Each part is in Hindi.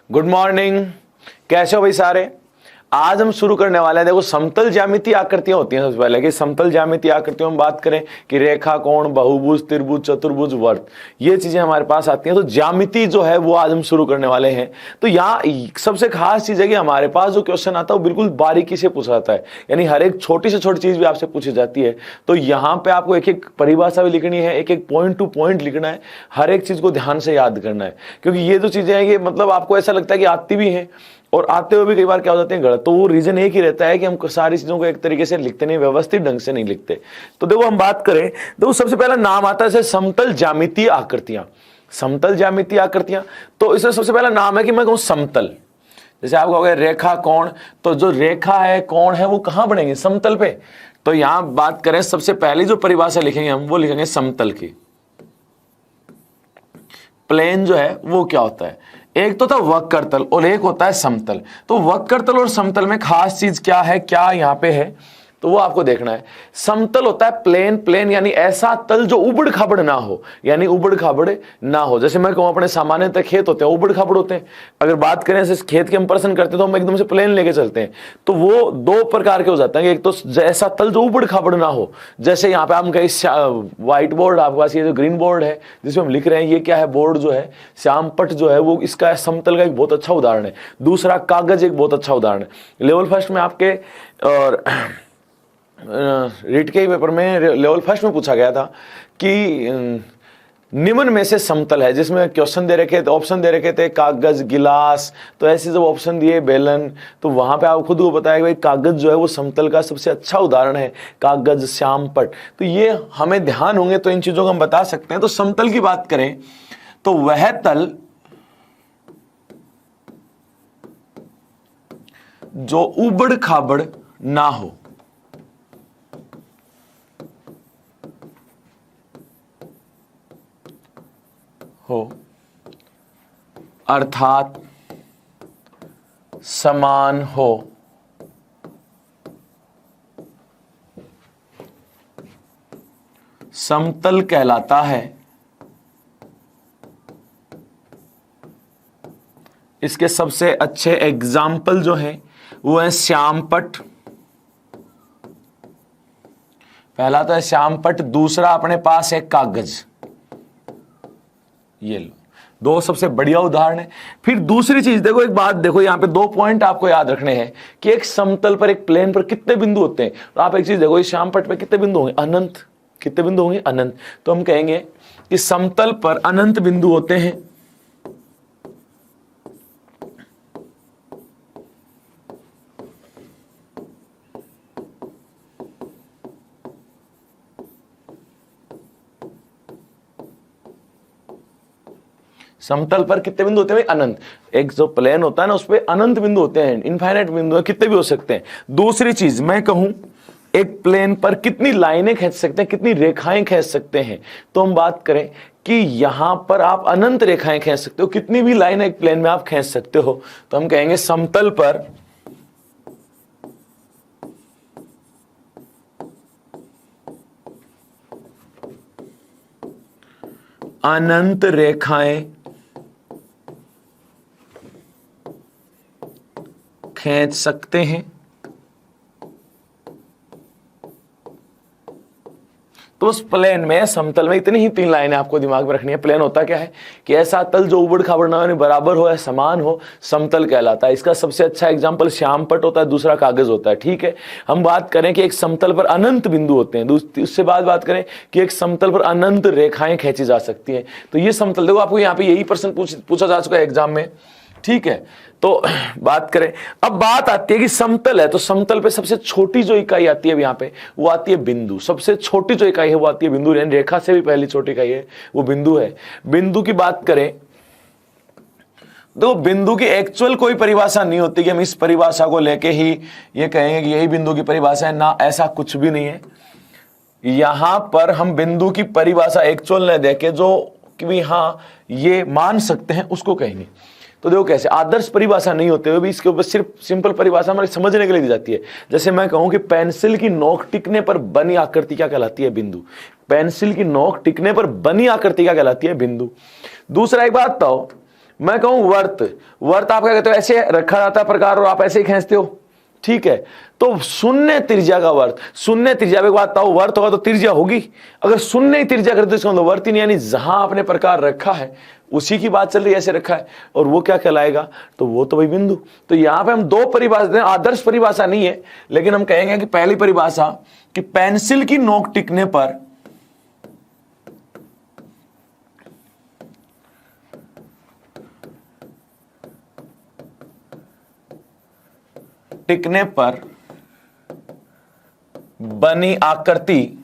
Good morning. कैसे हो भाई सारे? आज हम शुरू करने वाले हैं। देखो, समतल ज्यामितीय आकृतियां होती हैं। सबसे पहले कि समतल ज्यामितीय आकृतियों में बात करें कि रेखा, कोण, बहुभुज, त्रिभुज, चतुर्भुज, वर्त, ये चीजें हमारे पास आती हैं। तो ज्यामिति जो है वो आज हम शुरू करने वाले हैं। तो यहाँ सबसे खास चीज है कि हमारे पास जो क्वेश्चन आता है वो बिल्कुल बारीकी से पूछा जाता है, यानी हर एक छोटी से छोटी चीज भी आपसे पूछी जाती है। तो यहाँ पे आपको एक एक परिभाषा भी लिखनी है, एक एक पॉइंट टू पॉइंट लिखना है, हर एक चीज को ध्यान से याद करना है, क्योंकि ये जो चीजें हैं ये मतलब आपको ऐसा लगता है कि आती भी हैं और आते हुए भी कई बार क्या हो जाते हैं गलत। तो वो रीजन एक ही रहता है कि हम सारी चीजों को एक तरीके से लिखते नहीं, व्यवस्थित ढंग से नहीं लिखते। तो देखो हम बात करें, देखो सबसे पहला नाम आता है समतल ज्यामितीय आकृतियां। समतल ज्यामितीय आकृतियां, तो इसमें सबसे पहला नाम है कि मैं कहूं समतल। जैसे आप कहोगे रेखा, कोण, तो जो रेखा है, कोण है, वो कहां बनेंगे? समतल पे। तो यहां बात करें, सबसे पहली जो परिभाषा लिखेंगे हम वो लिखेंगे समतल की। प्लेन जो है वो क्या होता है? एक तो था वक्रतल और एक होता है समतल। तो वक्रतल और समतल में खास चीज क्या है, क्या यहां पे है, तो वो आपको देखना है। समतल होता है प्लेन, प्लेन यानी ऐसा तल जो उबड़ खाबड़ ना हो, यानी उबड़ खाबड़ ना हो। जैसे मैं कहूं अपने सामान्यतः खेत होते हैं उबड़ खाबड़ होते हैं। अगर बात करें जैसे खेत के हम प्रश्न करते हैं तो हम एकदम से प्लेन लेके चलते हैं। तो वो दो प्रकार के हो जाते हैं, एक तो ऐसा तल जो उबड़ खाबड़ ना हो। जैसे यहाँ पे हम कहीं व्हाइट बोर्ड, आपके पास ये जो ग्रीन बोर्ड है जिसमें हम लिख रहे हैं, ये क्या है? बोर्ड जो है, श्यामपट्ट जो है वो इसका समतल का एक बहुत अच्छा उदाहरण है। दूसरा कागज एक बहुत अच्छा उदाहरण है। लेवल फर्स्ट में आपके और रीट के पेपर में लेवल फर्स्ट में पूछा गया था कि निम्न में से समतल है, जिसमें क्वेश्चन दे रखे थे, ऑप्शन दे रखे थे कागज, गिलास। तो ऐसे जब ऑप्शन दिए बेलन, तो वहां पे आप खुद को बताया कि भाई कागज जो है वो समतल का सबसे अच्छा उदाहरण है, कागज, श्यामपट्ट। तो ये हमें ध्यान होंगे तो इन चीजों को हम बता सकते हैं। तो समतल की बात करें तो वह तल जो उबड़ खाबड़ ना हो अर्थात समान हो, समतल कहलाता है। इसके सबसे अच्छे एग्जाम्पल जो हैं वो है श्यामपट्ट। पहला तो है श्यामपट्ट, दूसरा अपने पास है कागज। ये लो, दो सबसे बढ़िया उदाहरण है। फिर दूसरी चीज देखो, एक बात देखो, यहां पे दो पॉइंट आपको याद रखने हैं कि एक समतल पर, एक प्लेन पर कितने बिंदु होते हैं। तो आप एक चीज देखो, इस श्यामपट्ट पे कितने बिंदु होंगे? अनंत। कितने बिंदु होंगे? अनंत। तो हम कहेंगे कि समतल पर अनंत बिंदु होते हैं। समतल पर कितने बिंदु होते हैं? अनंत। एक जो प्लेन होता है ना, उस पे अनंत बिंदु होते हैं, इनफाइनाइट बिंदु है, कितने भी हो सकते हैं। दूसरी चीज मैं कहूं, एक प्लेन पर कितनी लाइनें खींच सकते हैं, कितनी रेखाएं खींच सकते हैं। तो हम बात करें कि यहां पर आप अनंत रेखाएं खींच सकते हो, कितनी भी लाइनें एक प्लेन में आप खींच सकते हो। तो हम कहेंगे समतल पर अनंत रेखाएं खींच सकते हैं। तो उस प्लेन में, समतल में इतनी ही तीन लाइनें आपको दिमाग में रखनी है। प्लेन होता क्या है कि ऐसा तल जो उबड़ खाबड़ ना हो, बराबर हो या समान हो, समतल कहलाता है। इसका सबसे अच्छा एग्जांपल श्यामपट्ट होता है, दूसरा कागज होता है। ठीक है, हम बात करें कि एक समतल पर अनंत बिंदु होते हैं, उससे बाद बात करें कि एक समतल पर अनंत रेखाएं खींची जा सकती हैं। तो ये समतल, देखो आपको यहाँ पे यही प्रश्न पूछा जा चुका है एग्जाम में। ठीक है, तो बात करें, अब बात आती है कि समतल है, तो समतल पे सबसे छोटी जो इकाई आती है यहाँ पे वो आती है बिंदु। सबसे छोटी जो इकाई है वो आती है बिंदु, यानी रेखा से भी पहली छोटी इकाई है वो बिंदु है। बिंदु की बात करें तो बिंदु की एक्चुअल कोई परिभाषा नहीं होती कि हम इस परिभाषा को लेके ही ये कहेंगे कि यही बिंदु की परिभाषा है, ना, ऐसा कुछ भी नहीं है। यहां पर हम बिंदु की परिभाषा एक्चुअल न देके जो कि हाँ ये मान सकते हैं उसको कहेंगे। तो देखो कैसे, आदर्श परिभाषा नहीं होते हुए भी इसके ऊपर सिर्फ सिंपल परिभाषा हमारे समझने के लिए दी जाती है। जैसे मैं कहूं कि पेंसिल की नोक टिकने पर बनी आकृति क्या कहलाती है? बिंदु। पेंसिल की नोक टिकने पर बनी आकृति क्या कहलाती है? बिंदु। दूसरा एक बात बताओ, मैं कहूं वर्त, वर्त आप क्या कहते हो, ऐसे रखा जाता है प्रकार और आप ऐसे ही खींचते हो, ठीक है। तो शून्य त्रिज्या का वर्त, शून्य त्रिज्या एक बात बताओ, वर्त होगा तो त्रिज्या होगी, अगर शून्य ही त्रिज्या करते इसका मतलब वर्त ही नहीं, यानी जहां आपने प्रकार रखा है उसी की बात चल रही है, ऐसे रखा है, और वो क्या कहलाएगा, तो वो तो भाई बिंदु। तो यहां पे हम दो परिभाषा दें, आदर्श परिभाषा नहीं है, लेकिन हम कहेंगे कि पहली परिभाषा कि पेंसिल की नोक टिकने पर बनी आकृति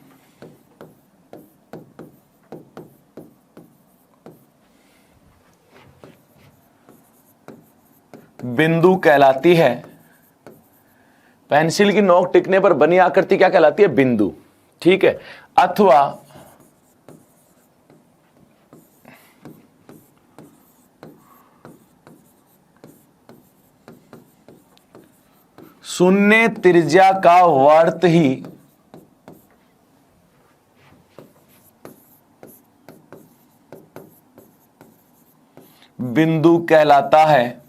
बिंदु कहलाती है। पेंसिल की नोक टिकने पर बनी आकृति क्या कहलाती है, बिंदु, ठीक है। अथवा शून्य त्रिज्या का वर्त ही बिंदु कहलाता है।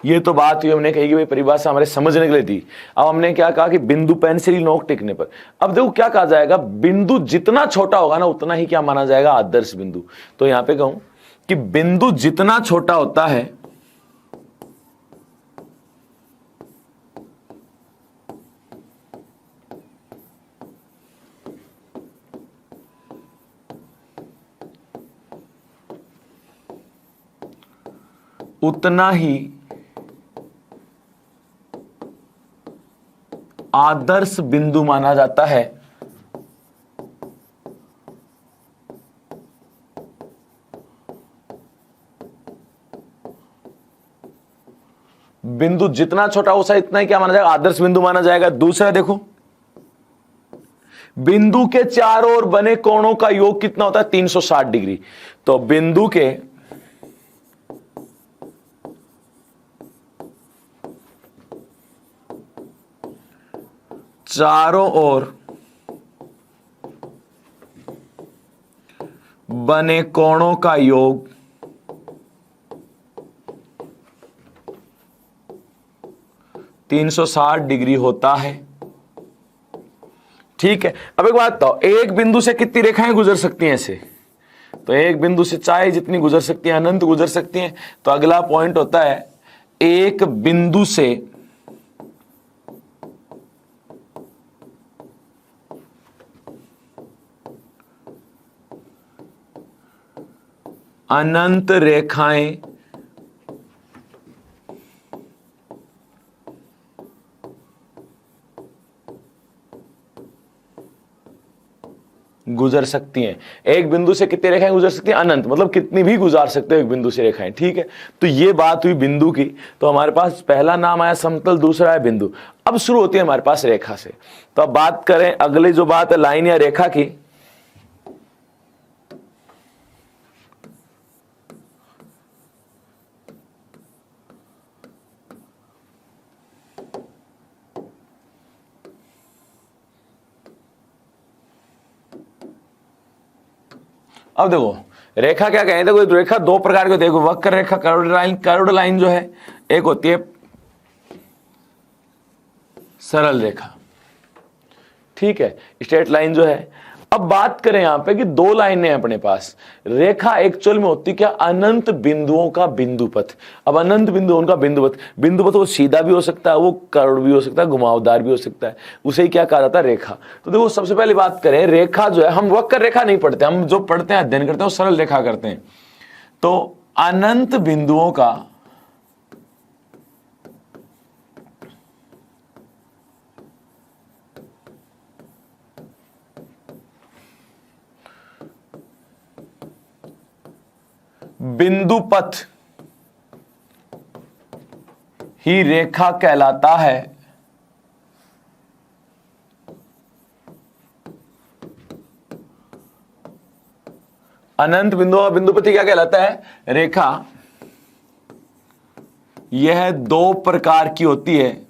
ये तो बात हुई, हमने कही कि भाई परिभाषा हमारे समझने के लिए थी। अब हमने क्या कहा कि बिंदु पेंसिल की नोक टिकने पर, अब देखो क्या कहा जाएगा, बिंदु जितना छोटा होगा ना उतना ही क्या माना जाएगा, आदर्श बिंदु। तो यहां पे कहूं कि बिंदु जितना छोटा होता है उतना ही आदर्श बिंदु माना जाता है। बिंदु जितना छोटा हो सा इतना ही क्या माना जाएगा, आदर्श बिंदु माना जाएगा। दूसरा देखो, बिंदु के चारों ओर बने कोणों का योग कितना होता है, 360 डिग्री। तो बिंदु के चारों ओर बने कोणों का योग 360 डिग्री होता है, ठीक है। अब एक बात बताओ, एक बिंदु से कितनी रेखाएं गुजर सकती हैं ऐसे, तो एक बिंदु से चाहे जितनी गुजर सकती हैं, अनंत गुजर सकती हैं। तो अगला पॉइंट होता है, एक बिंदु से अनंत रेखाएं गुजर सकती हैं। एक बिंदु से कितनी रेखाएं गुजर सकती हैं, अनंत, मतलब कितनी भी गुजार सकते हो एक बिंदु से रेखाएं, ठीक है। तो ये बात हुई बिंदु की। तो हमारे पास पहला नाम आया समतल, दूसरा है बिंदु। अब शुरू होती है हमारे पास रेखा से। तो अब बात करें अगली जो बात है लाइन या रेखा की। अब देखो रेखा क्या कहें, देखो रेखा दो प्रकार की, देखो वक्र रेखा, कर्व्ड लाइन। कर्व्ड लाइन जो है एक होती है सरल रेखा, ठीक है, स्ट्रेट लाइन जो है। अब बात करें यहां पे कि दो लाइनें हैं अपने पास। रेखा एक्चुअल में होती क्या, अनंत बिंदुओं का बिंदुपथ। अब अनंत बिंदुओं का बिंदुपथ, बिंदुपथ वो सीधा भी हो सकता है, वो कर्व भी हो सकता है, घुमावदार भी हो सकता है, उसे ही क्या कहा जाता है, रेखा। तो देखो सबसे पहली बात करें, रेखा जो है, हम वक्र रेखा नहीं पढ़ते, हम जो पढ़ते हैं अध्ययन करते हैं वो सरल रेखा करते हैं। तो अनंत बिंदुओं का बिंदुपथ ही रेखा कहलाता है। अनंत बिंदुओं का बिंदुपथ ही क्या कहलाता है, रेखा। यह दो प्रकार की होती है।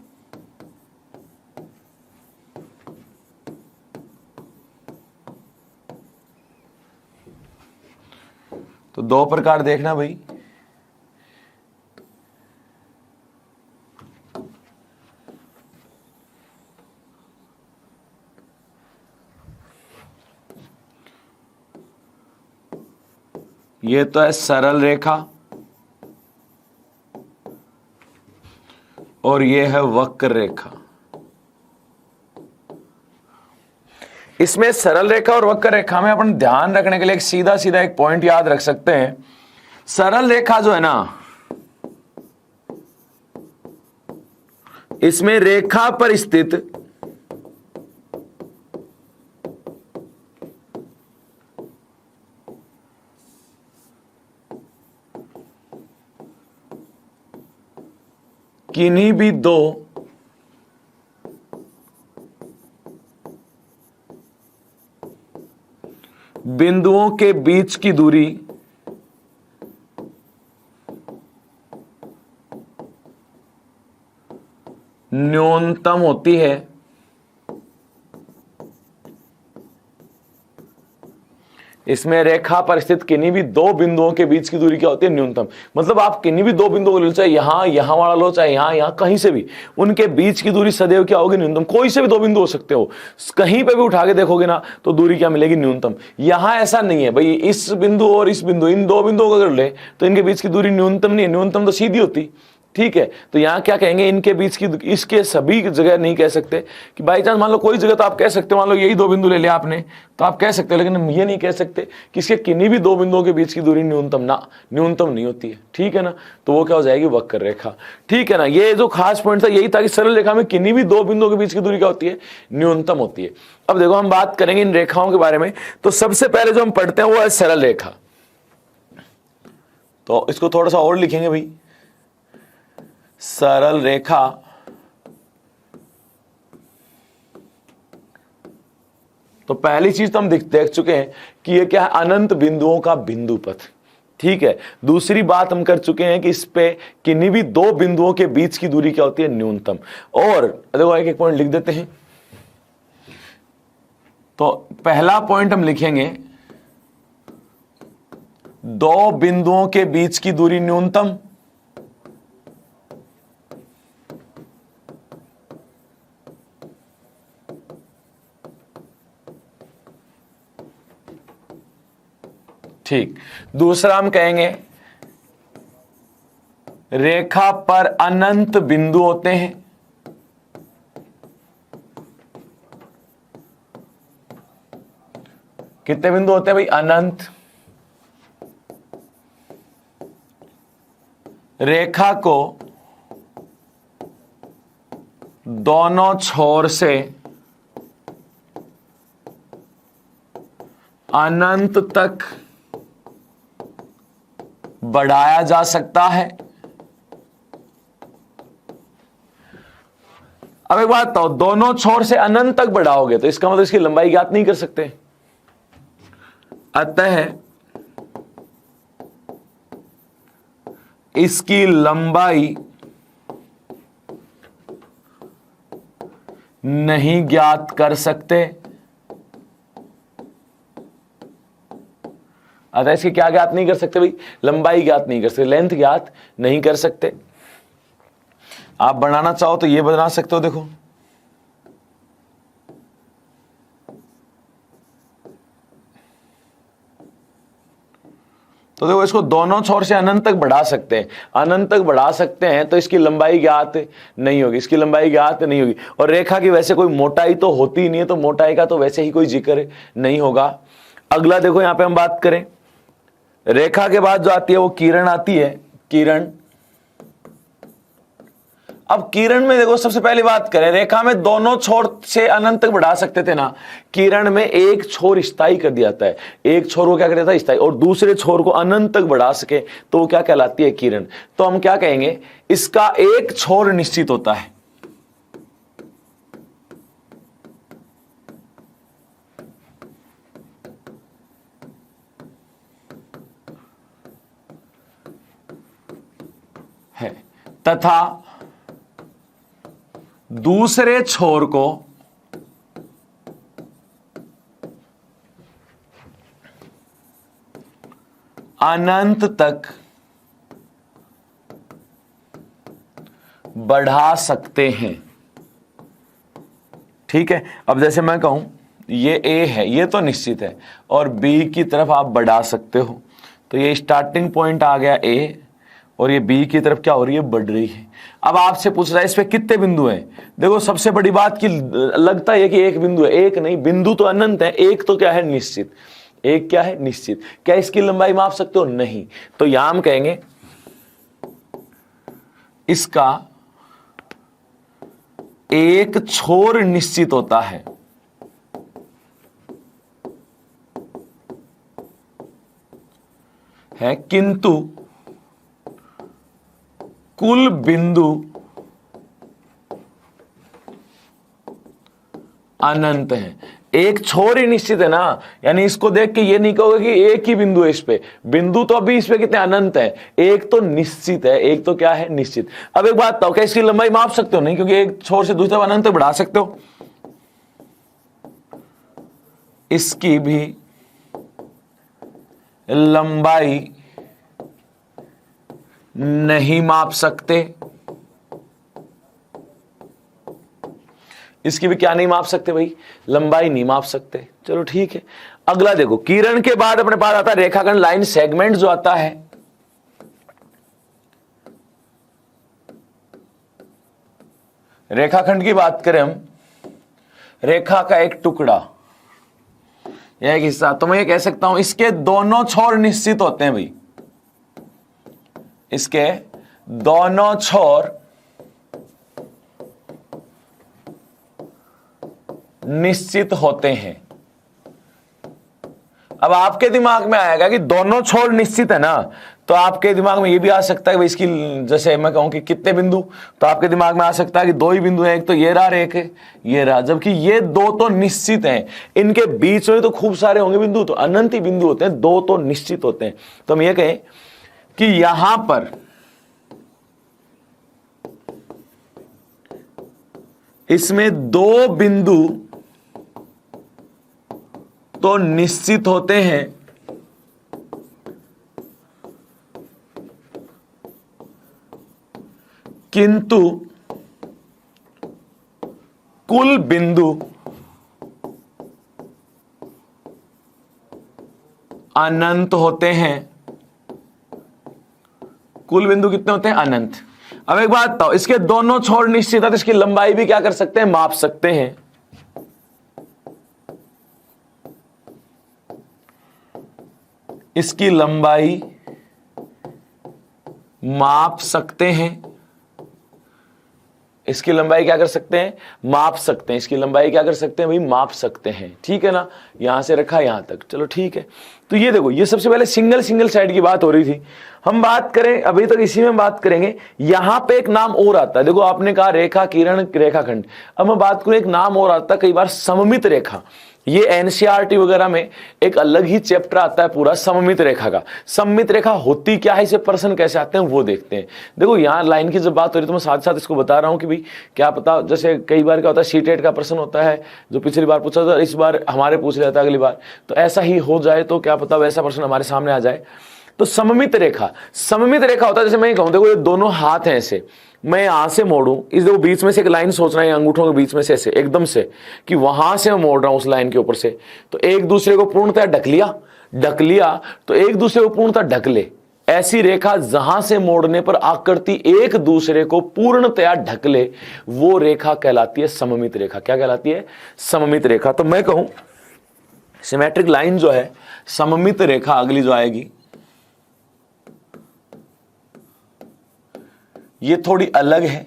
तो दो प्रकार देखना भाई, ये तो है सरल रेखा और ये है वक्र रेखा। इसमें सरल रेखा और वक्र रेखा में अपन ध्यान रखने के लिए एक सीधा सीधा एक पॉइंट याद रख सकते हैं। सरल रेखा जो है ना, इसमें रेखा पर स्थित किन्हीं भी दो बिंदुओं के बीच की दूरी न्यूनतम होती है। इसमें रेखा पर स्थित किन्हीं भी दो बिंदुओं के बीच की दूरी क्या होती है? न्यूनतम। मतलब आप किन्हीं भी दो बिंदुओं को लो, चाहे यहां वाला लो, चाहे यहां कहीं से भी, उनके बीच की दूरी सदैव क्या होगी? न्यूनतम। कोई से भी दो बिंदु हो सकते हो, कहीं पे भी उठा के देखोगे ना तो दूरी क्या मिलेगी? न्यूनतम। यहां ऐसा नहीं है भाई, इस बिंदु और इस बिंदु, इन दो बिंदुओं को अगर ले तो इनके बीच की दूरी न्यूनतम नहीं है, न्यूनतम तो सीधी होती। ठीक है, तो यहां क्या कहेंगे? इनके बीच की, इसके सभी जगह नहीं कह सकते कि बाई चांस मान लो कोई जगह तो आप कह सकते हो, मान लो यही दो बिंदु ले लिया आपने तो आप कह सकते हो, लेकिन ये नहीं कह सकते कि इसके किन्हीं भी दो बिंदुओं के बीच की दूरी न्यूनतम नहीं होती है। ठीक है ना, तो वो क्या हो जाएगी? वक्र रेखा। ठीक है ना, ये जो खास पॉइंट था यही था कि सरल रेखा में किन्हीं भी दो बिंदुओं के बीच की दूरी क्या होती है? न्यूनतम होती है। अब देखो हम बात करेंगे इन रेखाओं के बारे में, तो सबसे पहले जो हम पढ़ते हैं वो है सरल रेखा। तो इसको थोड़ा सा और लिखेंगे भाई, सरल रेखा तो पहली चीज तो हम देख चुके हैं कि ये क्या है? अनंत बिंदुओं का बिंदु पथ। ठीक है, दूसरी बात हम कर चुके हैं कि इस पे किन्हीं भी दो बिंदुओं के बीच की दूरी क्या होती है? न्यूनतम। और देखो एक एक पॉइंट लिख देते हैं। तो पहला पॉइंट हम लिखेंगे, दो बिंदुओं के बीच की दूरी न्यूनतम। ठीक, दूसरा हम कहेंगे रेखा पर अनंत बिंदु होते हैं। कितने बिंदु होते हैं भाई? अनंत। रेखा को दोनों छोर से अनंत तक बढ़ाया जा सकता है। अब एक बात बताओ, दोनों छोर से अनंत तक बढ़ाओगे तो इसका मतलब इसकी लंबाई ज्ञात नहीं कर सकते। अतः इसकी लंबाई नहीं ज्ञात कर सकते। अतः इसकी क्या ज्ञात नहीं कर सकते भाई? लंबाई ज्ञात नहीं कर सकते, लेंथ ज्ञात नहीं कर सकते। आप बनाना चाहो तो ये बना सकते हो, देखो तो देखो इसको दोनों छोर से अनंत तक बढ़ा सकते हैं, अनंत तक बढ़ा सकते हैं तो इसकी लंबाई ज्ञात नहीं होगी, इसकी लंबाई ज्ञात नहीं होगी। और रेखा की वैसे कोई मोटाई तो होती ही नहीं है, तो मोटाई का तो वैसे ही कोई जिक्र नहीं होगा। अगला देखो यहां पे हम बात करें, रेखा के बाद जो आती है वो किरण आती है। किरण, अब किरण में देखो सबसे पहली बात करें, रेखा में दोनों छोर से अनंत तक बढ़ा सकते थे ना, किरण में एक छोर स्थायी कर दिया जाता है। एक छोर को क्या कर दिया था? स्थायी। और दूसरे छोर को अनंत तक बढ़ा सके तो वो क्या कहलाती है? किरण। तो हम क्या कहेंगे? इसका एक छोर निश्चित होता है। तथा दूसरे छोर को अनंत तक बढ़ा सकते हैं। ठीक है, अब जैसे मैं कहूं ये A है, ये तो निश्चित है, और B की तरफ आप बढ़ा सकते हो, तो ये स्टार्टिंग पॉइंट आ गया A, और ये B की तरफ क्या हो रही है, बढ़ रही है। अब आपसे पूछ रहा है इस पे कितने बिंदु हैं। देखो सबसे बड़ी बात की लगता है कि एक बिंदु है, एक नहीं, बिंदु तो अनंत है, एक तो क्या है, निश्चित। एक क्या है, निश्चित। क्या इसकी लंबाई माप सकते हो, नहीं। तो यहां हम कहेंगे इसका एक छोर निश्चित होता है, किंतु कुल बिंदु अनंत है। एक छोर ही निश्चित है ना, यानी इसको देख के ये नहीं कहोगे कि एक ही बिंदु है इस पे, बिंदु तो अभी इस पे कितने अनंत है, एक तो निश्चित है, एक तो क्या है, निश्चित। अब एक बात बताओ, क्या इसकी लंबाई माप सकते हो, नहीं, क्योंकि एक छोर से दूसरे अनंत बढ़ा सकते हो, इसकी भी लंबाई नहीं माप सकते, इसकी भी क्या नहीं माप सकते भाई, लंबाई नहीं माप सकते। चलो ठीक है, अगला देखो, किरण के बाद अपने पास आता है रेखाखंड, लाइन सेगमेंट जो आता है। रेखाखंड की बात करें हम, रेखा का एक टुकड़ा या एक हिस्सा, तो मैं ये कह सकता हूं इसके दोनों छोर निश्चित होते हैं भाई, इसके दोनों छोर निश्चित होते हैं। अब आपके दिमाग में आएगा कि दोनों छोर निश्चित है ना, तो आपके दिमाग में ये भी आ सकता है कि इसकी, जैसे मैं कहूं कि कितने बिंदु, तो आपके दिमाग में आ सकता है कि दो ही बिंदु हैं, एक तो ये रहा और एक ये रहा, जबकि ये दो तो निश्चित हैं, इनके बीच में तो खूब सारे होंगे बिंदु, तो अनंत ही बिंदु होते हैं, दो तो निश्चित होते हैं। तो हम ये कहें कि यहां पर इसमें दो बिंदु तो निश्चित होते हैं, किंतु कुल बिंदु अनंत होते हैं। कुल बिंदु कितने होते हैं, अनंत। अब एक बात बताओ, इसके दोनों छोर निश्चित है, तो इसकी लंबाई भी क्या कर सकते हैं, माप सकते हैं। इसकी लंबाई माप सकते हैं, इसकी लंबाई क्या कर सकते हैं, माप सकते हैं, इसकी लंबाई क्या कर सकते हैं भाई, माप सकते हैं। ठीक है ना, यहां से रखा यहां तक, चलो ठीक है। तो ये देखो, ये सबसे पहले सिंगल साइड की बात हो रही थी, हम बात करें अभी तक इसी में बात करेंगे। यहां पे एक नाम और आता है, देखो आपने कहा रेखा, किरण, रेखाखंड, अब मैं बात करूं एक नाम और आता है कई बार, सममित रेखा। ये एनसीईआरटी वगैरह में एक अलग ही चैप्टर आता है पूरा सममित रेखा का। सममित रेखा होती क्या है, इसे प्रश्न कैसे आते हैं वो देखते हैं। देखो यहाँ लाइन की जब बात हो रही है तो मैं साथ साथ इसको बता रहा हूं कि भाई क्या पता, जैसे कई बार क्या होता है सीटेट का प्रश्न होता है, जो पिछली बार पूछा था इस बार हमारे पूछ लिया था अगली बार, तो ऐसा ही हो जाए तो क्या पता वैसा प्रश्न हमारे सामने आ जाए। तो सममित रेखा, सममित रेखा होता है, जैसे मैं कहूं देखो ये दोनों हाथ हैं ऐसे, मैं यहां से मोड़ूं, इस देखो बीच में से एक लाइन सोचना है अंगूठों के बीच में से ऐसे एकदम से, कि वहां से मैं मोड़ रहा हूं उस लाइन के ऊपर से, तो एक दूसरे को पूर्णतः ढक लिया तो एक दूसरे को पूर्णतः ढक ले। ऐसी रेखा जहां से मोड़ने पर आकृति एक दूसरे को पूर्णतया ढक ले, वो रेखा कहलाती है सममित रेखा। क्या कहलाती है, सममित रेखा। तो मैं कहूं सिमेट्रिक लाइन जो है, सममित रेखा अगली जो आएगी, ये थोड़ी अलग है,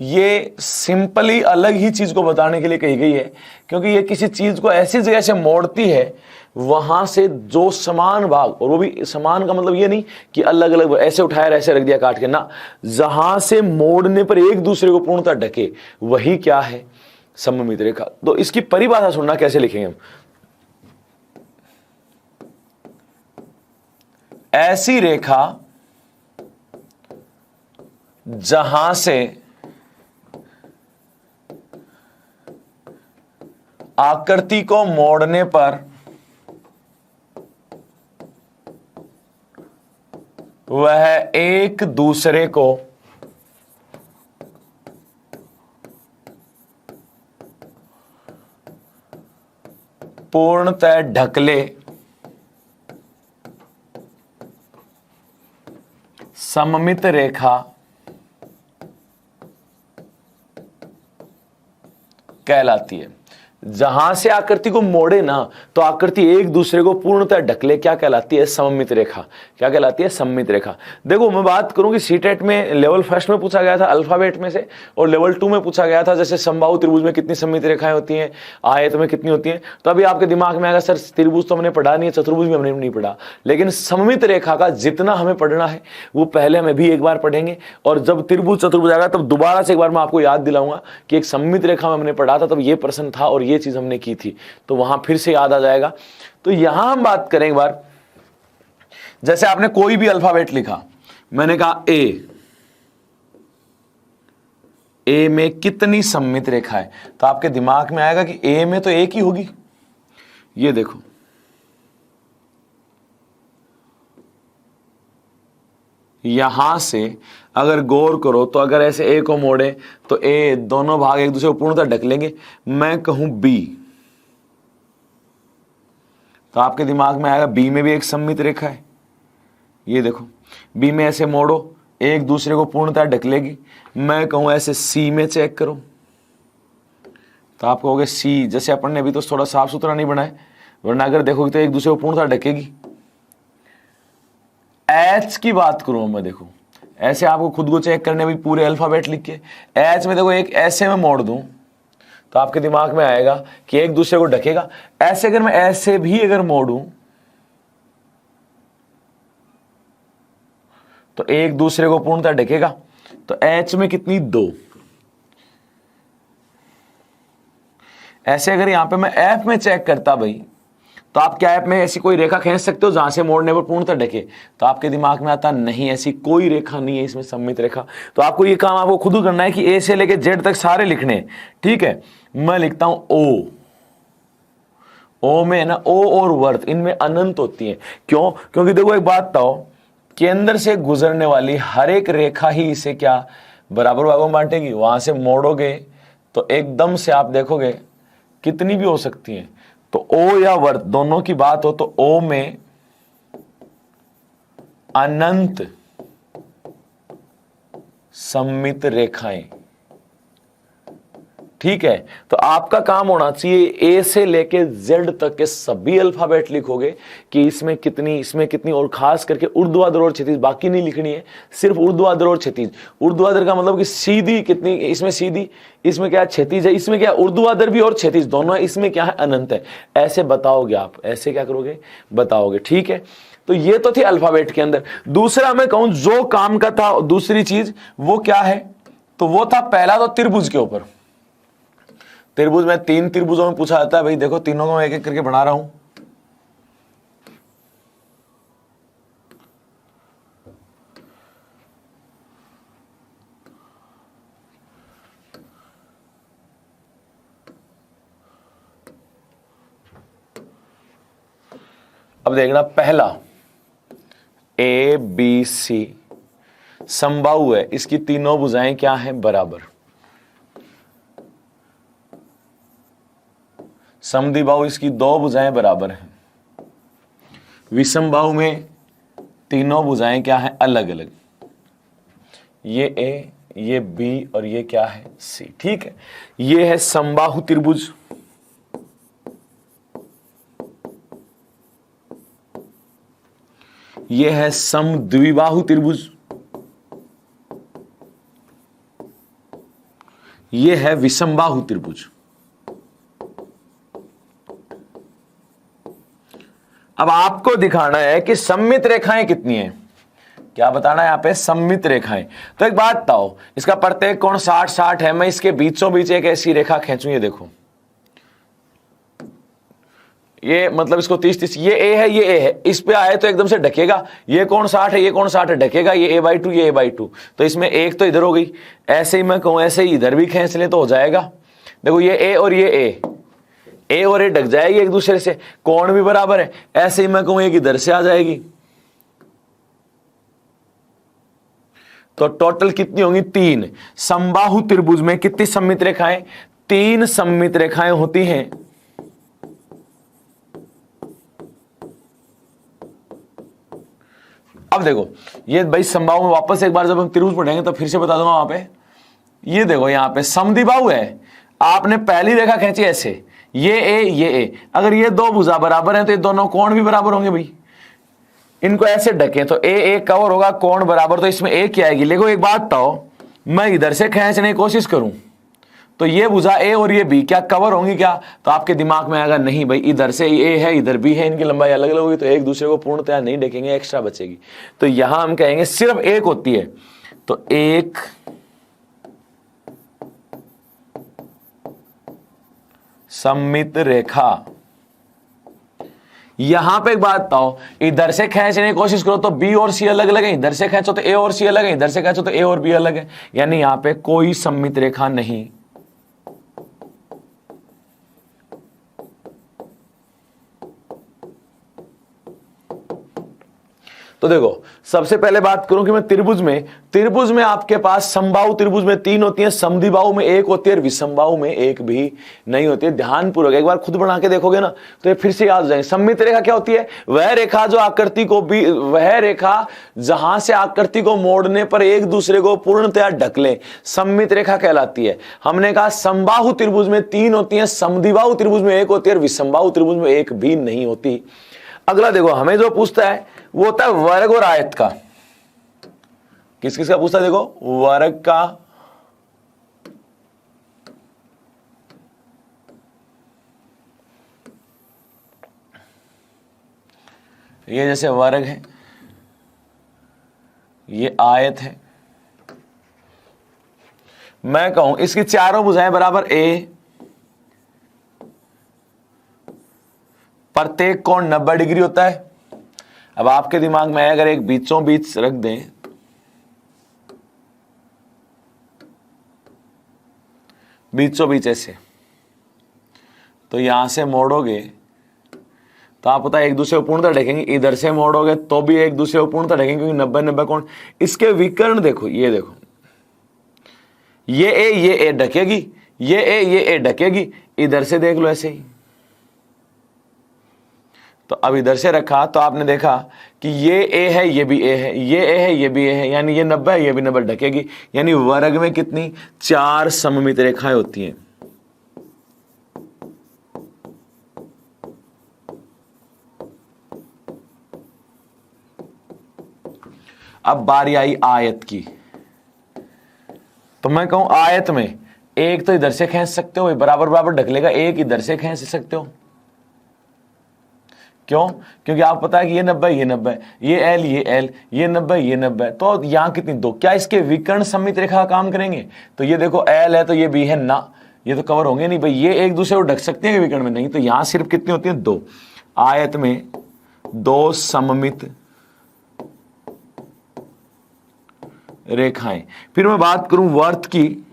ये सिंपली अलग ही चीज को बताने के लिए कही गई है, क्योंकि ये किसी चीज को ऐसी जगह से मोड़ती है वहां से जो समान भाग, और वो भी समान का मतलब ये नहीं कि अलग अलग ऐसे उठाया ऐसे रख दिया काट के ना, जहां से मोड़ने पर एक दूसरे को पूर्णतः ढके, वही क्या है, सममित रेखा। तो इसकी परिभाषा सुनना कैसे लिखेंगे हम, ऐसी रेखा जहां से आकृति को मोड़ने पर वह एक दूसरे को पूर्णतः ढकले सममित रेखा कहलाती है। जहां से आकृति को मोड़े ना तो आकृति एक दूसरे को पूर्णतः ढकले, क्या कहलाती है? सममित रेखा। क्या कहलाती है? सममित रेखा। देखो मैं बात करूं कि सीटेट में लेवल फर्स्ट में पूछा गया था अल्फाबेट में से, और लेवल 2 में पूछा गया था जैसे समबाहु त्रिभुज में कितनी सममित रेखाएं होती हैं, आयत में कितनी होती हैं। तो अभी आपके दिमाग में आएगा सर त्रिभुज तो हमने पढ़ा नहीं है, चतुर्भुज भी हमने नहीं पढ़ा, लेकिन सममित रेखा का जितना हमें पढ़ना है वो पहले हम भी एक बार पढ़ेंगे, और जब त्रिभुज चतुर्भुज आएगा तब दोबारा से एक बार मैं आपको याद दिलाऊंगा कि एक सममित रेखा में हमने पढ़ा था, तब ये प्रश्न था और ये चीज हमने की थी, तो वहां फिर से याद आ जाएगा। तो यहां हम बात करें एक बार, जैसे आपने कोई भी अल्फाबेट लिखा, मैंने कहा ए में कितनी सममित रेखा है, तो आपके दिमाग में आएगा कि ए में तो एक ही होगी। ये देखो यहां से अगर गौर करो तो अगर ऐसे ए को मोड़े तो ए दोनों भाग एक दूसरे को पूर्णतः ढक लेंगे। मैं कहूं बी, तो आपके दिमाग में आएगा बी में भी एक सममित रेखा है। ये देखो बी में ऐसे मोड़ो एक दूसरे को पूर्णतः ढक लेगी। मैं कहूं ऐसे सी में चेक करो, तो आप कहोगे सी, जैसे अपन ने अभी तो थोड़ा साफ सुथरा नहीं बनाया, वरना अगर देखोगे तो एक दूसरे को पूर्णतः ढकेगी। एच की बात करूं मैं, देखो ऐसे आपको खुद को चेक करने भी पूरे अल्फाबेट लिख के एच में देखो एक ऐसे में मोड़ दूं तो आपके दिमाग में आएगा कि एक दूसरे को ढकेगा। ऐसे अगर मैं ऐसे भी अगर मोड़ूं तो एक दूसरे को पूर्णतः ढकेगा। तो एच में कितनी? 2। ऐसे अगर यहां पे मैं एफ में चेक करता भाई, तो आप क्या एफ में ऐसी कोई रेखा खींच सकते हो जहां से मोड़ने पर पूर्णतः ढके? तो आपके दिमाग में आता नहीं, ऐसी कोई रेखा नहीं है इसमें सममित रेखा। तो आपको ये काम आपको खुद करना है कि ए से लेके जेड तक सारे लिखने हैं, ठीक है। मैं लिखता हूं ओ में ना, ओ और वर्त इनमें अनंत होती है। क्यों? क्योंकि देखो एक बात बताओ, केंद्र से गुजरने वाली हर एक रेखा ही इसे क्या बराबर भागों में बांटेगी। वहां से मोड़ोगे तो एकदम से आप देखोगे कितनी भी हो सकती है। तो ओ या वर्त दोनों की बात हो तो ओ में अनंत सममित रेखाएं, ठीक है। तो आपका काम होना चाहिए ए से लेके जेड तक के सभी अल्फाबेट लिखोगे कि इसमें कितनी, और खास करके ऊर्ध्वाधर और क्षैतिज बाकी नहीं लिखनी है, सिर्फ ऊर्ध्वाधर और क्षैतिज। ऊर्ध्वाधर का मतलब कि सीधी कितनी, इसमें सीधी, इसमें क्या है क्षैतिज है, इसमें क्या है ऊर्ध्वाधर भी और क्षैतिज दोनों है, इसमें क्या है अनंत है। ऐसे बताओगे आप, ऐसे क्या करोगे बताओगे, ठीक है। तो ये तो थी अल्फाबेट के अंदर। दूसरा मैं कहूं जो काम का था दूसरी चीज वो क्या है, तो वो था पहला तो त्रिभुज के ऊपर। त्रिभुज में 3 त्रिभुजों में पूछा जाता है भाई, देखो तीनों को मैं एक एक करके बना रहा हूं। अब देखना, पहला ए बी सी समबाहु है, इसकी तीनों भुजाएं क्या हैं? बराबर। समद्विबाहु इसकी 2 भुजाएं बराबर हैं। विषमबाहु में तीनों भुजाएं क्या हैं? अलग अलग। ये ए, ये बी और ये क्या है? सी, ठीक है। ये है समबाहु त्रिभुज। ये है समद्विबाहु त्रिभुज। ये है विषमबाहु त्रिभुज। अब आपको दिखाना है कि सममित रेखाएं कितनी हैं। क्या बताना है यहाँ पे? सममित रेखाएं। तो एक बात बताओ, इसका प्रत्येक कोण 60-60 है, मैं इसके बीचों बीच एक ऐसी रेखा खींचूं, ये देखो, ये मतलब इसको 30-30, ये ए है, ये ए है, इस पे आए तो एकदम से ढकेगा। ये कोण 60 है, ये कोण 60 है, ढकेगा। ये a/2, ये a/2, तो इसमें एक तो इधर हो गई। ऐसे ही मैं कहूं ऐसे ही इधर भी खींच ले तो हो जाएगा। देखो ये ए और ये ए और ए ढक जाएगी एक दूसरे से, कोण भी बराबर है। ऐसे ही मैं कहूं एक इधर से आ जाएगी, तो टोटल कितनी होंगी 3। समबाहु त्रिभुज में कितनी सममित रेखाएं, 3 सममित रेखाएं होती हैं। अब देखो ये भाई समबाहु में वापस एक बार जब हम त्रिभुज पढ़ेंगे तो फिर से बता दूंगा वहां पे। ये देखो यहां पे समद्विबाहु है, आपने पहली रेखा खींची ऐसे, ये ए, अगर ये दो भुजा बराबर हैं तो ये दोनों कोण भी बराबर होंगे भाई। इनको ऐसे ढके तो ए कवर होगा, कोण बराबर, तो इसमें ए क्या आएगी। देखो एक बात बताओ, मैं इधर से खींचने की कोशिश करूं तो ये भुजा ए और ये बी क्या कवर होंगी क्या, तो आपके दिमाग में आएगा नहीं भाई, इधर से ए है इधर बी है, इनकी लंबाई अलग अलग होगी तो एक दूसरे को पूर्णतया नहीं देखेंगे, एक्स्ट्रा बचेगी। तो यहां हम कहेंगे सिर्फ एक होती है, तो एक सममित रेखा। यहां पे एक बात बताओ, इधर से खींचने की कोशिश करो तो बी और सी अलग अलग है, इधर से खींचो तो ए और सी अलग है, इधर से खींचो तो ए और बी अलग है, यानी यहां पे कोई सममित रेखा नहीं। तो देखो सबसे पहले बात करूं कि मैं त्रिभुज में आपके पास समबाहु त्रिभुज में 3 होती हैं, समद्विबाहु में 1 होती है और विषमबाहु में 1 भी नहीं होती है। ध्यानपूर्वक एक बार खुद बना के देखोगे ना तो ये फिर से याद हो जाएंगे। सममित रेखा क्या होती है, वह रेखा जो आकृति को भी, वह रेखा जहां से आकृति को मोड़ने पर एक दूसरे को पूर्णतया ढक ले, सममित रेखा कहलाती है। हमने कहा समबाहु त्रिभुज में 3 होती है, समद्विबाहु त्रिभुज में 1 होती है और विषमबाहु त्रिभुज में 1 भी नहीं होती। अगला देखो हमें जो पूछता है वो होता है वर्ग और आयत का। किस किस का पूछता है, देखो वर्ग का, ये जैसे वर्ग है, ये आयत है। मैं कहूं इसकी चारों भुजाएं बराबर ए, प्रत्येक कोण 90 डिग्री होता है। अब आपके दिमाग में अगर एक बीचों बीच रख दें, बीचों बीच ऐसे, तो यहां से मोड़ोगे तो आप पता है एक दूसरे को पूर्णतः ढकेंगे, इधर से मोड़ोगे तो भी एक दूसरे को पूर्णतः ढकेंगे क्योंकि 90-90 कोण। इसके विकर्ण देखो, ये देखो, ये ए ढकेगी, ये ए ढकेगी, इधर से देख लो ऐसे ही। तो अब इधर से रखा तो आपने देखा कि ये ए है ये भी ए है, ये ए है ये भी ए है, यानी ये 90 है ये भी 90 ढकेगी। यानी वर्ग में कितनी 4 सममित रेखाएं होती हैं। अब बारी आई आयत की, तो मैं कहूं आयत में एक तो इधर से खींच सकते हो, बराबर बराबर ढक लेगा, एक इधर से खींच सकते हो। क्यों? क्योंकि आप पता है कि ये 90 ये 90, ये एल ये 90 ये 90, तो यहां कितनी 2। क्या इसके विकर्ण सममित रेखा का काम करेंगे? तो ये देखो एल है तो ये बी है ना, ये तो कवर होंगे नहीं भाई, ये एक दूसरे को ढक सकते हैं विकर्ण में नहीं। तो यहां सिर्फ कितनी होती है 2। आयत में 2 सममित रेखाएं। फिर मैं बात करूं वर्त की,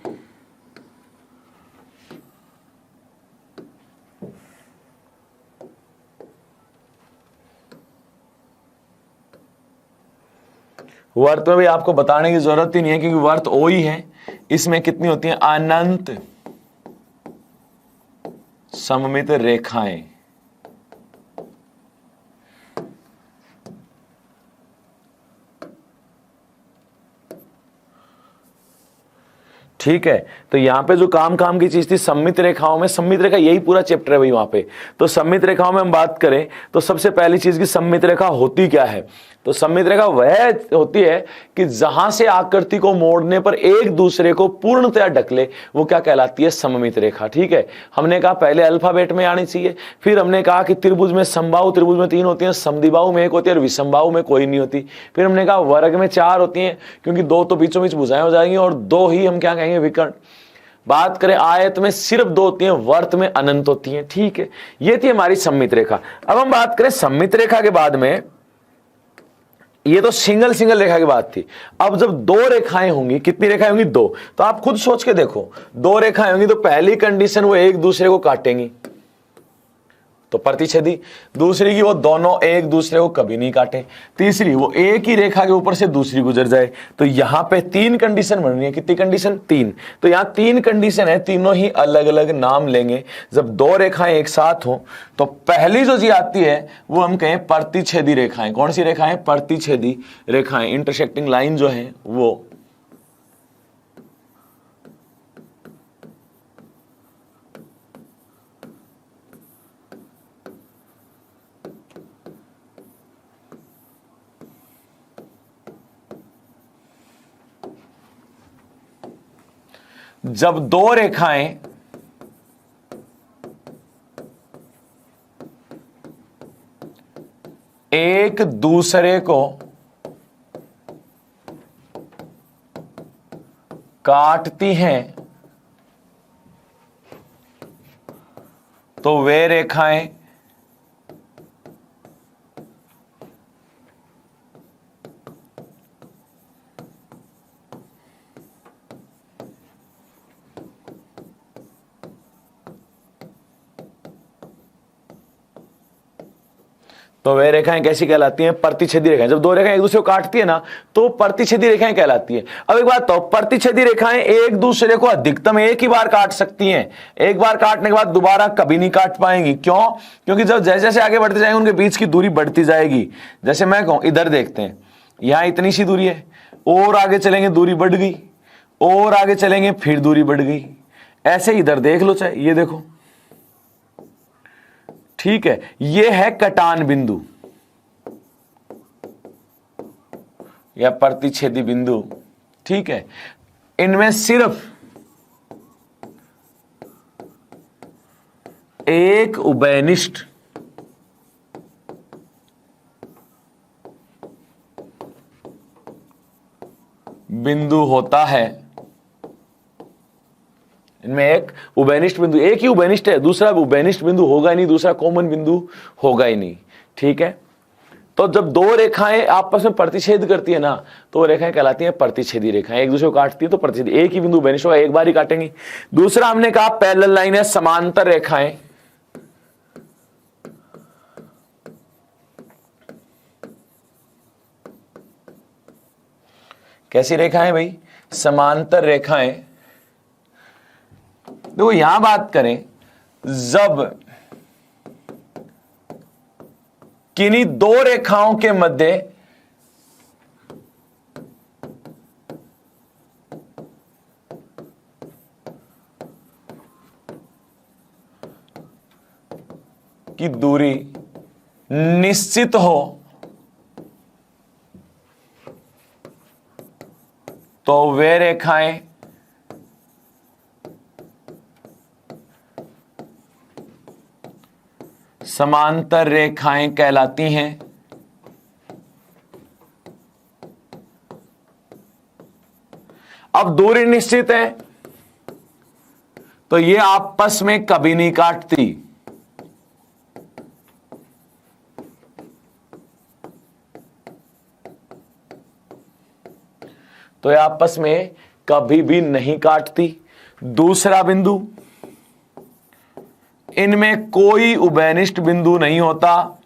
वर्त में भी आपको बताने की जरूरत ही नहीं है क्योंकि वर्त ओ ही है। इसमें कितनी होती हैं अनंत सममित रेखाएं। ठीक है, तो यहां पे जो काम की चीज थी सममित रेखाओं में, सममित रेखा यही पूरा चैप्टर है भाई वहां पे। तो सममित रेखाओं में हम बात करें तो सबसे पहली चीज की सममित रेखा होती क्या है, तो सममित रेखा वह होती है कि जहां से आकृति को मोड़ने पर एक दूसरे को पूर्णतया ढक ले, वो क्या कहलाती है सममित रेखा। ठीक है, हमने कहा पहले अल्फाबेट में आनी चाहिए, फिर हमने कहा कि त्रिभुज में समबाहु त्रिभुज में 3 होती हैं, समद्विबाहु में 1 होती है और विषमबाहु में कोई नहीं होती। फिर हमने कहा वर्ग में 4 होती हैं क्योंकि 2 तो बीचों बीच भुजाएं हो जाएंगी और 2 ही हम क्या कहेंगे विकर्ण। बात करें आयत में सिर्फ 2 होती हैं, वर्त में अनंत होती हैं। ठीक है, ये थी हमारी सममित रेखा। अब हम बात करें सममित रेखा के बाद में, ये तो सिंगल रेखा की बात थी। अब जब 2 रेखाएं होंगी, कितनी रेखाएं होंगी 2, तो आप खुद सोच के देखो 2 रेखाएं होंगी तो पहली कंडीशन वो एक दूसरे को काटेंगी, तो प्रतिच्छेदी। दूसरी की वो दोनों एक दूसरे को कभी नहीं काटे। तीसरी वो एक ही रेखा के ऊपर से दूसरी गुजर जाए। तो यहां पे 3 कंडीशन बन रही है। कितनी कंडीशन? 3। तो यहां 3 कंडीशन है, तीनों ही अलग अलग नाम लेंगे। जब 2 रेखाएं एक साथ हो तो पहली जो चीज आती है वो हम कहें प्रतिच्छेदी रेखाएं। कौन सी रेखाएं? प्रतिच्छेदी रेखाएं, इंटरसेक्टिंग लाइन जो है वो। जब 2 रेखाएं एक दूसरे को काटती हैं तो वे रेखाएं कैसी कहलाती हैं? प्रतिच्छेदी रेखाएं। जब 2 रेखाएं एक दूसरे को काटती है ना तो प्रतिच्छेदी रेखाएं कहलाती है। अब एक बात तो, प्रतिच्छेदी रेखाएं एक दूसरे को अधिकतम एक ही बार काट सकती हैं। एक बार काटने के बाद दोबारा कभी नहीं काट पाएंगी। क्यों? क्योंकि जब जैसे जैसे आगे बढ़ते जाएंगे उनके बीच की दूरी बढ़ती जाएगी। जैसे मैं कहूं, इधर देखते हैं, यहां इतनी सी दूरी है, और आगे चलेंगे दूरी बढ़ गई, और आगे चलेंगे फिर दूरी बढ़ गई। ऐसे इधर देख लो, चाहे ये देखो, ठीक है। ये है कटान बिंदु या प्रतिच्छेदी बिंदु, ठीक है। इनमें सिर्फ एक उभयनिष्ठ बिंदु होता है। इनमें एक उभयनिष्ठ बिंदु, एक ही उभयनिष्ठ है, दूसरा उभयनिष्ठ बिंदु होगा ही नहीं, दूसरा कॉमन बिंदु होगा ही नहीं, ठीक है। तो जब 2 रेखाएं आपस में प्रतिच्छेद करती है ना तो वो रेखाएं कहलाती हैं प्रतिच्छेदी रेखाएं। एक दूसरे को काटती है तो प्रतिच्छेदी, एक ही बिंदु उभयनिष्ठ होगा, एक बार ही काटेंगी। दूसरा हमने कहा पैरेलल लाइन है, समांतर रेखाएं। कैसी रेखाएं भाई? समांतर रेखाएं। देखो यहां बात करें, जब किन्हीं 2 रेखाओं के मध्य की दूरी निश्चित हो तो वे रेखाएं समांतर रेखाएं कहलाती हैं। अब दूरी निश्चित है तो ये आपस में कभी नहीं काटती। तो ये आपस में कभी भी नहीं काटती। दूसरा बिंदु, इनमें कोई उभयनिष्ठ बिंदु नहीं होता।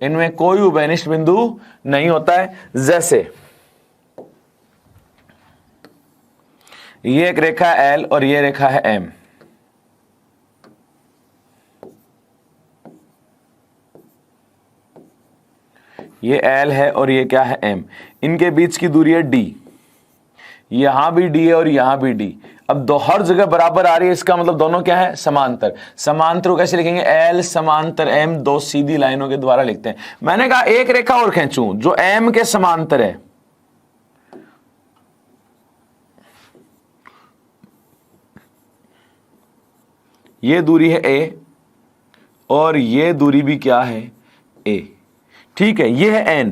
इनमें कोई उभयनिष्ठ बिंदु नहीं होता है। जैसे ये एक रेखा है L और ये रेखा है M। ये L है और ये क्या है M। इनके बीच की दूरी है D। यहां भी D है और यहां भी D। अब दो हर जगह बराबर आ रही है, इसका मतलब दोनों क्या है? समांतर। समांतर को कैसे लिखेंगे? L समांतर M, 2 सीधी लाइनों के द्वारा लिखते हैं। मैंने कहा एक रेखा और खींचूं जो M के समांतर है। ये दूरी है A और ये दूरी भी क्या है? A, ठीक है। ये है N।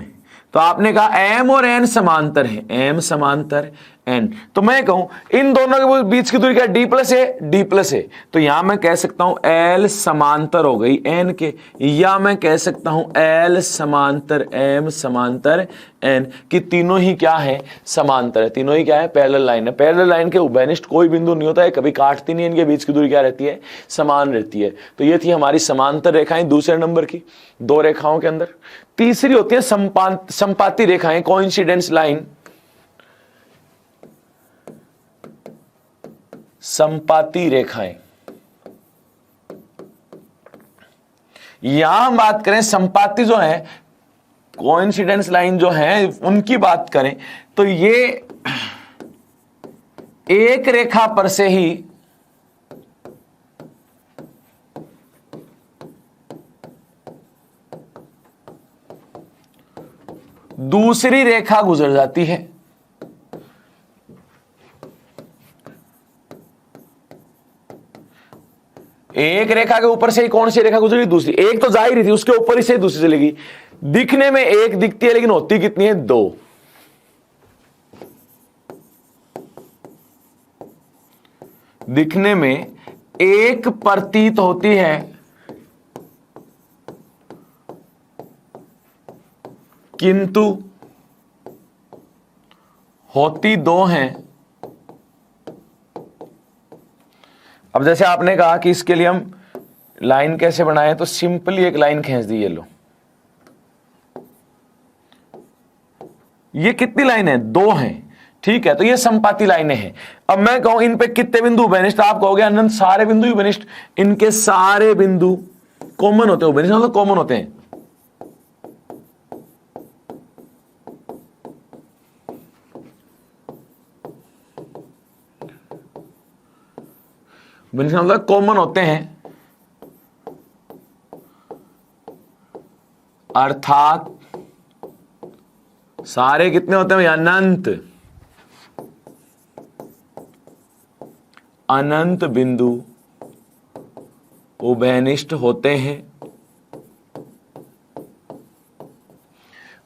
तो आपने कहा M और N समांतर है। M समांतर एन। तो मैं कहूं इन दोनों के बीच की दूरी क्या, डी प्लस ए, डी प्लस ए। तो यहां मैं कह सकता हूं एल समांतर हो गई एन के, या मैं कह सकता हूं एल समांतर एम समांतर एन, कि तीनों ही क्या है, समांतर है। तीनों ही क्या है, पैरेलल लाइन है। पैरेलल लाइन के उभयनिष्ठ कोई बिंदु नहीं होता है, कभी काटती नहीं है, इनके बीच की दूरी क्या रहती है, समान रहती है। तो ये थी हमारी समांतर रेखाएं दूसरे नंबर की, दो रेखाओं के अंदर। तीसरी होती है संपाती रेखाएं, कोइंसिडेंस लाइन। संपाती रेखाएं, यहां हम बात करें संपाती जो है, कोइंसिडेंस लाइन जो है उनकी बात करें, तो ये एक रेखा पर से ही दूसरी रेखा गुजर जाती है। एक रेखा के ऊपर से ही कौन सी रेखा गुजरी, दूसरी। एक तो जाहिर ही थी, उसके ऊपर ही से दूसरी चलेगी। दिखने में एक दिखती है, लेकिन होती कितनी है, दो। दिखने में एक प्रतीत होती है, किंतु होती दो हैं। अब जैसे आपने कहा कि इसके लिए हम लाइन कैसे बनाएं, तो सिंपली एक लाइन खींच दी, ये लो। ये कितनी लाइन है, दो हैं, ठीक है। तो ये संपाती लाइनें हैं। अब मैं कहूं इन पे कितने बिंदु उभयनिष्ठ, आप कहोगे अनंत सारे बिंदु उभयनिष्ठ। इनके सारे बिंदु कॉमन होते हैं, उभयनिष्ठ मतलब कॉमन होते हैं। मतलब कॉमन होते हैं, अर्थात सारे कितने होते हैं, अनंत। अनंत बिंदु उभयनिष्ठ होते हैं।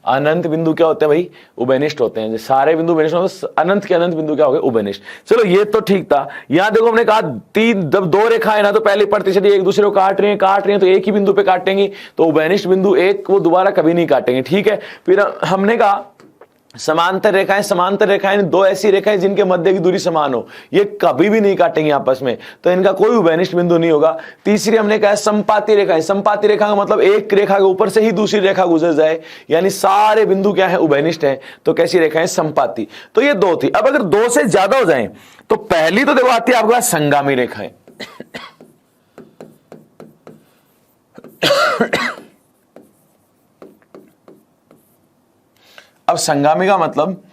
अनंत बिंदु क्या होते हैं भाई, उभयनिष्ठ होते हैं। सारे बिंदु उभयनिष्ठ होते हैं, अनंत के अनंत बिंदु क्या हो गए, उभयनिष्ठ। चलो ये तो ठीक था। यहां देखो हमने कहा तीन, जब दो रेखाएं ना, तो पहली प्रतिशत एक दूसरे को काट रही हैं तो एक ही बिंदु पे काटेंगी, तो उभयनिष्ठ बिंदु एक वो दोबारा कभी नहीं काटेंगे, ठीक है। फिर हमने कहा समांतर रेखाएं, समांतर रेखाएं दो ऐसी रेखाएं जिनके मध्य की दूरी समान हो, ये कभी भी नहीं काटेंगे आपस में, तो इनका कोई उभयनिष्ठ बिंदु नहीं होगा। तीसरी हमने कहा संपाती रेखाएं। संपाती रेखा का मतलब एक रेखा के ऊपर से ही दूसरी रेखा गुजर जाए, यानी सारे बिंदु क्या है, उभयनिष्ठ हैं। तो कैसी रेखाएं, संपाती। तो ये दो थी। अब अगर दो से ज्यादा हो जाए, तो पहली तो देखो आती है आपके पास संगामी रेखाएं। अब संगामी का मतलब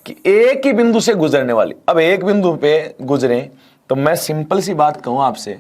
कि एक ही बिंदु से गुजरने वाली। अब एक बिंदु पे गुजरे, तो मैं सिंपल सी बात कहूं आपसे,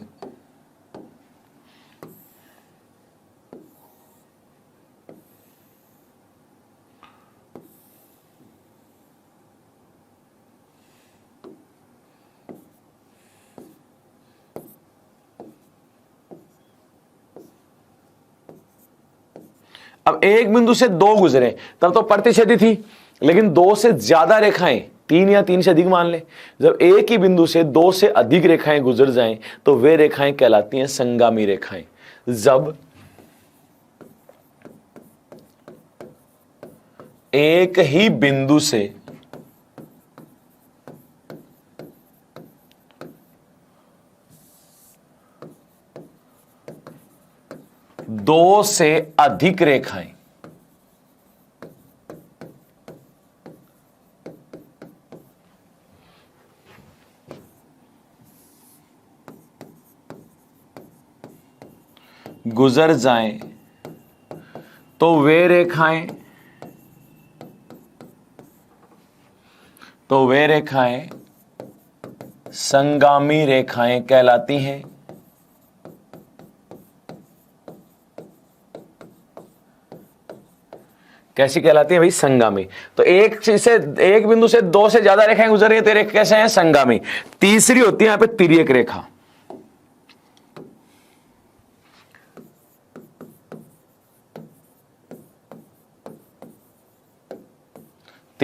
अब एक बिंदु से दो गुजरे, तब तो प्रतिच्छेदी थी, लेकिन दो से ज्यादा रेखाएं, तीन या तीन से अधिक मान ले, जब एक ही बिंदु से दो से अधिक रेखाएं गुजर जाएं, तो वे रेखाएं कहलाती हैं संगामी रेखाएं। जब एक ही बिंदु से दो से अधिक रेखाएं गुजर जाएं, तो वे रेखाएं संगामी रेखाएं कहलाती हैं। कैसी कहलाती है भाई, संगामी। तो एक बिंदु से दो से ज्यादा रेखाएं गुजर रही है, तो रेखा कैसे हैं, संगामी। तीसरी होती है यहां पे तिर्यक रेखा।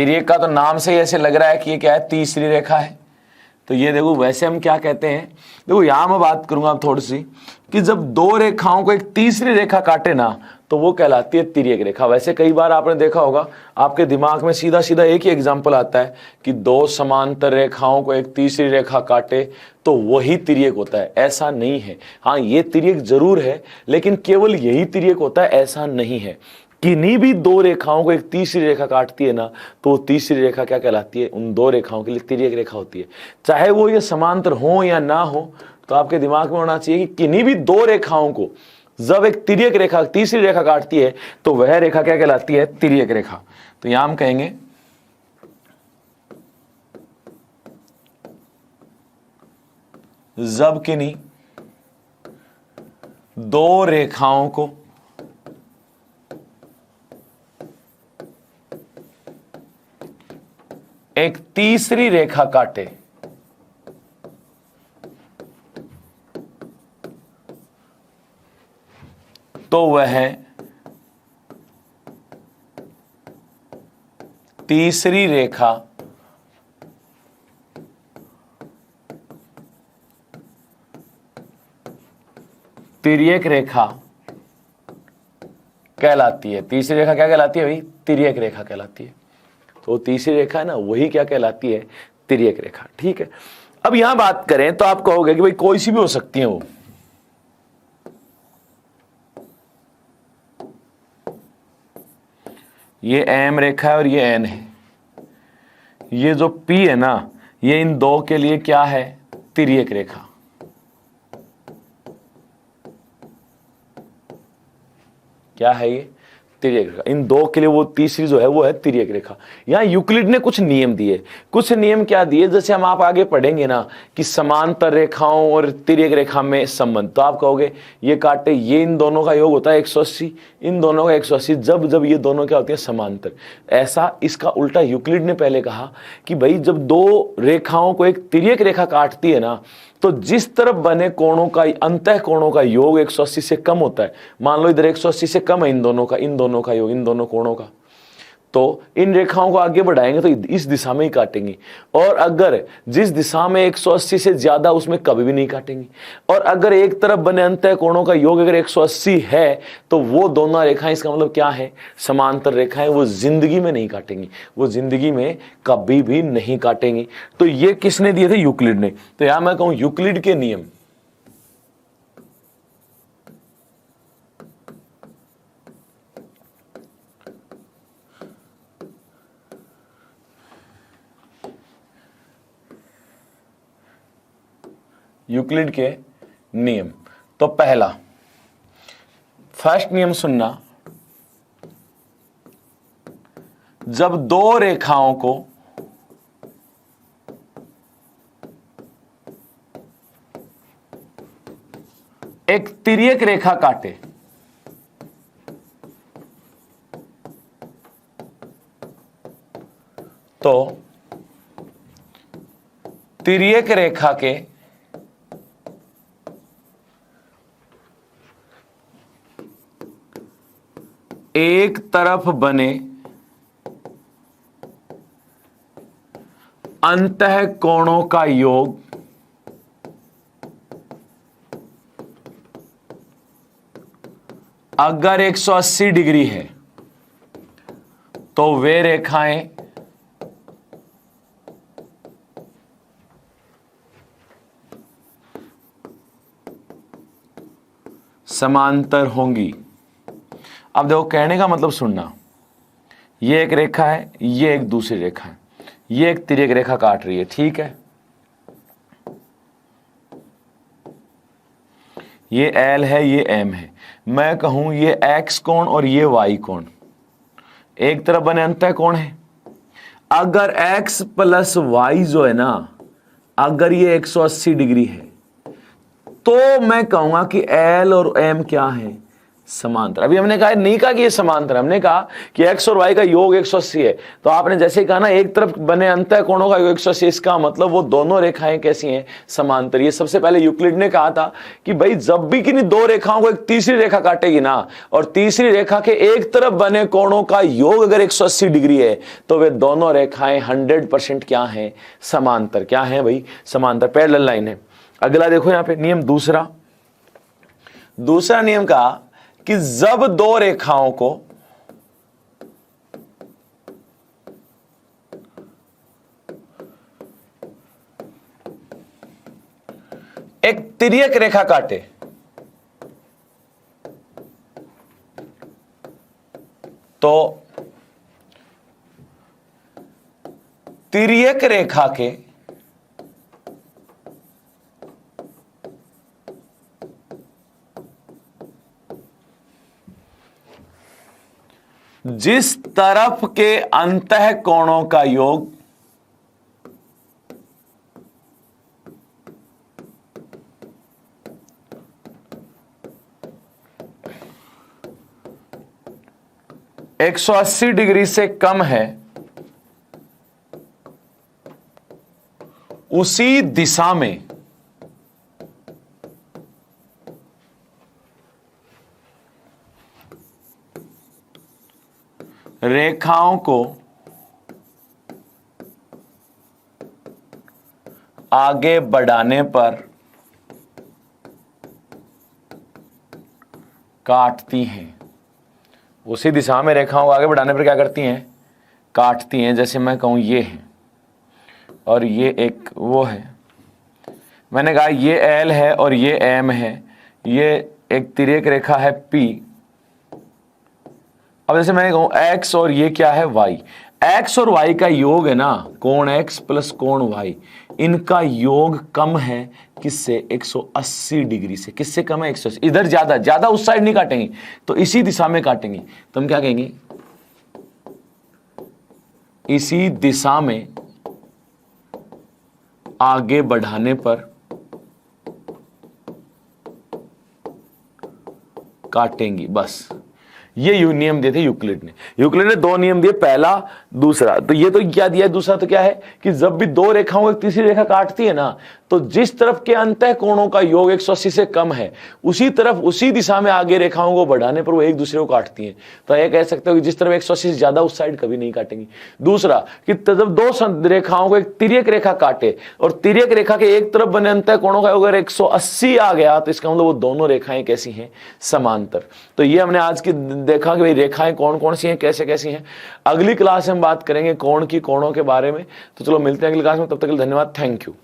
तिर्यक का तो नाम से ही ऐसे लग रहा है कि ये क्या है, तीसरी रेखा है। तो ये देखो, वैसे हम क्या कहते हैं, देखो यहां मैं बात करूंगा अब थोड़ी सी, कि जब दो रेखाओं को एक तीसरी रेखा काटे ना, तो वो कहलाती है तिर्यक रेखा। वैसे कई बार आपने देखा होगा, आपके दिमाग में सीधा सीधा एक ही एग्जाम्पल आता है कि दो समांतर रेखाओं को एक तीसरी रेखा काटे तो वही तिर्यक होता है। ऐसा नहीं है। हाँ, ये तिर्यक जरूर है, लेकिन केवल यही तिर्यक होता है ऐसा नहीं है। किन्हीं भी दो रेखाओं को एक तीसरी रेखा काटती है ना, तो वो तीसरी रेखा क्या कहलाती है, उन दो रेखाओं के लिए तिर्यक रेखा होती है। चाहे वो ये समांतर हो या ना हो, तो आपके दिमाग में होना चाहिए कि किन्हीं भी दो रेखाओं को जब एक तिर्यक रेखा तीसरी रेखा काटती है तो वह रेखा क्या कहलाती है, तिर्यक रेखा। तो यहां हम कहेंगे जब किन्हीं दो रेखाओं को एक तीसरी रेखा काटे तो वह तीसरी रेखा तिर्यक रेखा कहलाती है। तीसरी रेखा क्या कहलाती है भाई, तिर्यक रेखा कहलाती है। तो तीसरी रेखा है ना, वही क्या कहलाती है, तिर्यक रेखा। ठीक है, अब यहां बात करें तो आप कहोगे कि भाई कोई सी भी हो सकती है वो। ये एम रेखा है और ये एन है। ये जो पी है ना, ये इन दो के लिए क्या है, तिर्यक रेखा। क्या है ये, तिर्यक रेखा। इन दो के लिए वो तीसरी जो है वो है तिर्यक रेखा। यहां यूक्लिड ने कुछ नियम दिए। कुछ नियम क्या दिए, जैसे हम आप आगे पढ़ेंगे ना कि समांतर रेखाओं और तिर्यक रेखा में संबंध, तो आप कहोगे ये काटे, ये इन दोनों का योग होता है 180, इन दोनों का 180, जब जब ये दोनों क्या होती है, समांतर। ऐसा इसका उल्टा यूक्लिड ने पहले कहा कि भाई जब दो रेखाओं को एक तिर्यक रेखा काटती है ना, तो जिस तरफ बने कोणों का, अंतः कोणों का योग 180 से कम होता है। मान लो इधर 180 से कम है इन दोनों का योग, इन दोनों कोणों का, तो इन रेखाओं को आगे बढ़ाएंगे तो इस दिशा में ही काटेंगे। और अगर जिस दिशा में 180 से ज्यादा, उसमें कभी भी नहीं काटेंगे। और अगर एक तरफ बने अंतः कोणों का योग अगर 180 है, तो वो दोनों रेखाएं, इसका मतलब क्या है, समांतर रेखाएं, वो जिंदगी में नहीं काटेंगी, वो जिंदगी में कभी भी नहीं काटेंगी। तो ये किसने दिए थे, यूक्लिड ने। तो यहां मैं कहूं यूक्लिड के नियम, यूक्लिड के नियम। तो पहला, फर्स्ट नियम सुनना, जब दो रेखाओं को एक तिर्यक रेखा काटे तो तिर्यक रेखा के एक तरफ बने अंतः कोणों का योग अगर 180 डिग्री है, तो वे रेखाएं समांतर होंगी। अब देखो, कहने का मतलब सुनना, ये एक रेखा है, ये एक दूसरी रेखा है, ये एक तिर्यक रेखा काट रही है, ठीक है। ये L है, ये M है। मैं कहूं ये X कोण और ये Y कोण, एक तरफ बने अंतः कोण है। अगर X प्लस Y जो है ना, अगर ये 180 डिग्री है, तो मैं कहूंगा कि L और M क्या है, समांतर। अभी हमने कहा नहीं कहा कि ये समांतर, हमने कहा कि x और y का योग 180 है। तो आपने जैसे कहा ना एक तरफ बने अंतः कोणों का योग 180, इसका मतलब वो दोनों रेखाएं कैसी हैं, समांतर। ये सबसे पहले यूक्लिड ने कहा था कि भाई जब भी किन्हीं दो रेखाओं को एक तीसरी रेखा काटेगी ना, और तीसरी रेखा के एक तरफ बने कोणों का योग अगर 180 डिग्री है, तो वे दोनों रेखाएं 100% क्या हैं, समांतर। क्या है भाई, समांतर, पैरेलल लाइन है। अगला देखो यहां पे नियम दूसरा नियम का कि जब दो रेखाओं को एक तिर्यक रेखा काटे, तो तिर्यक रेखा के जिस तरफ के अंतः कोणों का योग एक 180 डिग्री से कम है, उसी दिशा में रेखाओं को आगे बढ़ाने पर काटती हैं। उसी दिशा में रेखाओं को आगे बढ़ाने पर क्या करती हैं, काटती हैं। जैसे मैं कहूं ये है और ये एक वो है, मैंने कहा ये L है और ये M है, ये एक तिर्यक रेखा है P। अब जैसे मैंने कहूं x और ये क्या है y, x और y का योग है ना, कोण x प्लस कोण y, इनका योग कम है किससे, 180 डिग्री से। किससे कम है, 180। इधर ज्यादा उस साइड नहीं काटेंगे, तो इसी दिशा में काटेंगे। तो हम क्या कहेंगे, इसी दिशा में आगे बढ़ाने पर काटेंगी, बस। ये नियम दिए थे यूक्लिड ने दो नियम दिए, पहला दूसरा। तो ये तो क्या दिया है, दूसरा तो क्या है कि जब भी दो रेखाओं को एक तीसरी रेखा काटती है ना, तो जिस तरफ के अंतः कोणों का योग 180 से कम है, उसी तरफ उसी दिशा में आगे रेखाओं को बढ़ाने पर वो एक दूसरे को काटती हैं। तो ये कह सकते हो कि जिस तरफ 180 से ज्यादा उस साइड कभी नहीं काटेंगी। दूसरा कि जब दो रेखाओं को एक तिर्यक रेखा काटे और तिर्यक रेखा के एक तरफ बने अंतः कोणों का योग अगर 180 आ गया, तो इसका मतलब वो दोनों रेखाएं कैसी हैं, समांतर। तो ये हमने आज की देखा कि भाई रेखाएं कौन कौन सी हैं, कैसे कैसी हैं। अगली क्लास में हम बात करेंगे कोण की, कोणों के बारे में। तो चलो मिलते हैं अगली क्लास में, तब तक के लिए धन्यवाद, थैंक यू।